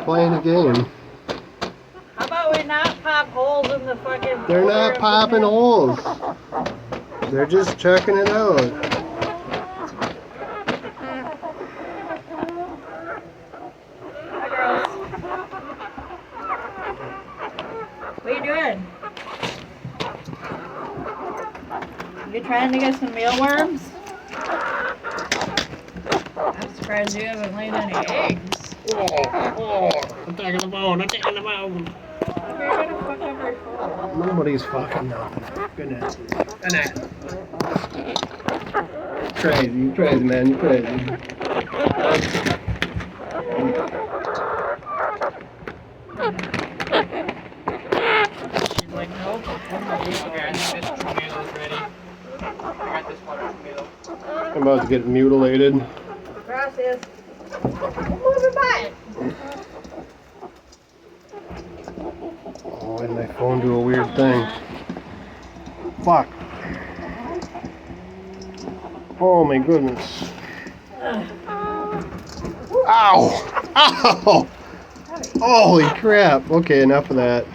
playing a game. How about we not pop holes in the fucking... They're not popping holes. They're just checking it out. Hi, girls. What are you doing? You trying to get some mealworms? I'm surprised you haven't laid any eggs. Oh, I'm taking the bone, I'm taking the bone. You're gonna fuck up your phone. Nobody's fucking nothing. Goodness. Goodness. Crazy, you crazy, man, you crazy. She's like, nope. Okay, I think this tomato's ready. I got this one tomato. I'm about to get mutilated. Gracias. Moving by. Oh, why did my phone do a weird thing? Fuck. Oh my goodness. Ow! Ow! Holy crap. Okay, enough of that.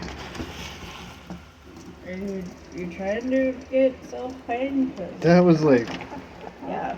Are you trying to get self-pain? That was like Yeah.